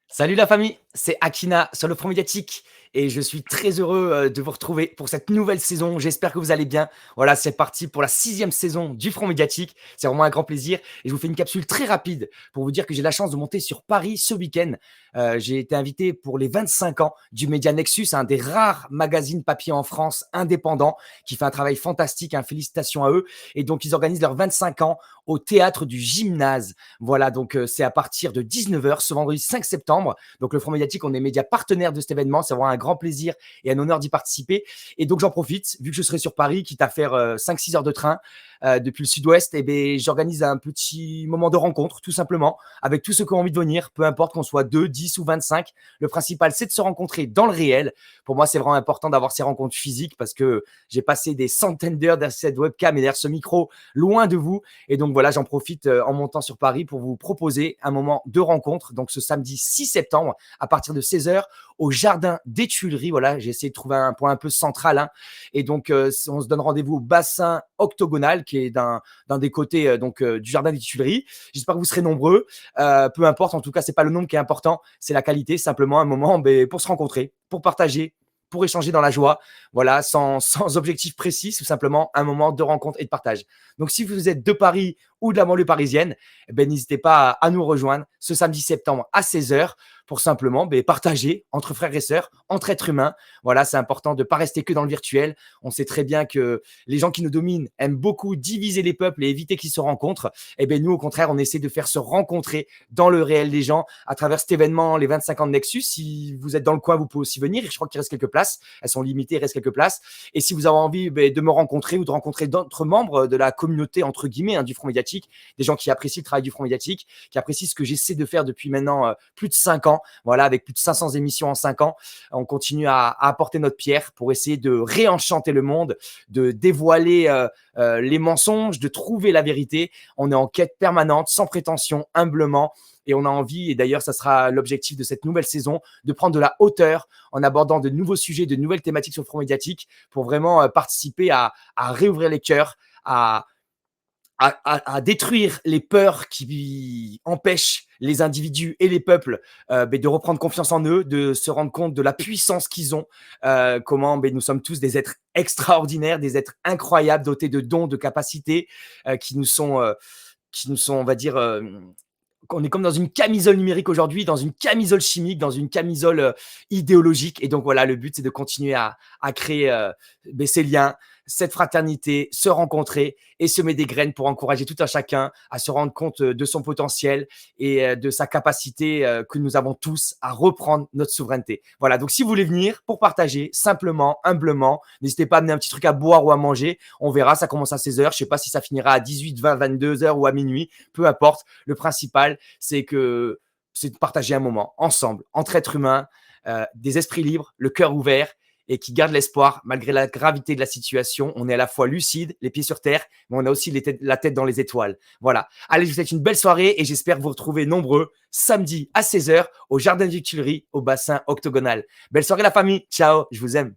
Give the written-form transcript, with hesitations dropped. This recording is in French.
Salut la famille, c'est Akina sur le Front Médiatique et je suis très heureux de vous retrouver pour cette nouvelle saison. J'espère que vous allez bien. Voilà, c'est parti pour la 6e saison du Front Médiatique. C'est vraiment un grand plaisir et je vous fais une capsule très rapide pour vous dire que j'ai la chance de monter sur Paris ce week-end. J'ai été invité pour les 25 ans du Média Nexus, un des rares magazines papier en France indépendants qui fait un travail fantastique. Félicitations à eux. Et donc, ils organisent leurs 25 ans au théâtre du Gymnase. Voilà, donc c'est à partir de 19h ce vendredi 5 septembre. Donc le Front Médiatique, on est média partenaire de cet événement. C'est vraiment un grand plaisir et un honneur d'y participer. Et donc j'en profite, vu que je serai sur Paris, quitte à faire 5-6 heures de train depuis le sud-ouest, et ben, j'organise un petit moment de rencontre, tout simplement, avec tous ceux qui ont envie de venir, peu importe qu'on soit 2, 10 ou 25. Le principal, c'est de se rencontrer dans le réel. Pour moi, c'est vraiment important d'avoir ces rencontres physiques parce que j'ai passé des centaines d'heures derrière cette webcam et derrière ce micro loin de vous. Et donc voilà, j'en profite en montant sur Paris pour vous proposer un moment de rencontre. Donc ce samedi 6 septembre à partir de 16h au Jardin des Tuileries. Voilà, j'ai essayé de trouver un point un peu central. Et donc on se donne rendez-vous au bassin octogonal qui est d'un des côtés du Jardin des Tuileries. J'espère que vous serez nombreux. Peu importe, en tout cas, c'est pas le nombre qui est important, c'est la qualité. Simplement un moment pour se rencontrer, pour partager, pour échanger dans la joie, voilà, sans objectif précis, tout simplement un moment de rencontre et de partage. Donc, si vous êtes de Paris ou de la banlieue parisienne, n'hésitez pas à nous rejoindre ce samedi septembre à 16h pour simplement partager entre frères et sœurs, entre êtres humains. Voilà, c'est important de ne pas rester que dans le virtuel. On sait très bien que les gens qui nous dominent aiment beaucoup diviser les peuples et éviter qu'ils se rencontrent. Nous, au contraire, on essaie de faire se rencontrer dans le réel des gens à travers cet événement, les 25 ans de Nexus. Si vous êtes dans le coin, vous pouvez aussi venir. Je crois qu'il reste quelques places. Elles sont limitées, il reste quelques places. Et si vous avez envie de me rencontrer ou de rencontrer d'autres membres de la communauté, entre guillemets, du Front Médiatique, des gens qui apprécient le travail du Front Médiatique, qui apprécient ce que j'essaie de faire depuis maintenant plus de 5 ans, voilà, avec plus de 500 émissions en 5 ans, on continue à apporter notre pierre pour essayer de réenchanter le monde, de dévoiler les mensonges, de trouver la vérité. On est en quête permanente, sans prétention, humblement. Et on a envie, et d'ailleurs, ça sera l'objectif de cette nouvelle saison, de prendre de la hauteur en abordant de nouveaux sujets, de nouvelles thématiques sur le Front Médiatique pour vraiment participer à réouvrir les cœurs, à détruire les peurs qui empêchent les individus et les peuples de reprendre confiance en eux, de se rendre compte de la puissance qu'ils ont, comment nous sommes tous des êtres extraordinaires, des êtres incroyables, dotés de dons, de capacités qui nous sont, on va dire, on est comme dans une camisole numérique aujourd'hui, dans une camisole chimique, dans une camisole idéologique. Et donc voilà, le but, c'est de continuer à créer ces liens, cette fraternité, se rencontrer et semer des graines pour encourager tout un chacun à se rendre compte de son potentiel et de sa capacité que nous avons tous à reprendre notre souveraineté. Voilà, donc si vous voulez venir pour partager, simplement, humblement, n'hésitez pas à amener un petit truc à boire ou à manger. On verra, ça commence à 16h. Je ne sais pas si ça finira à 18, 20, 22h ou à minuit. Peu importe. Le principal, c'est de partager un moment ensemble, entre êtres humains, des esprits libres, le cœur ouvert et qui gardent l'espoir malgré la gravité de la situation. On est à la fois lucide, les pieds sur terre, mais on a aussi la tête dans les étoiles. Voilà. Allez, je vous souhaite une belle soirée et j'espère vous retrouver nombreux samedi à 16h au Jardin des Tuileries, au bassin octogonal. Belle soirée la famille. Ciao, je vous aime.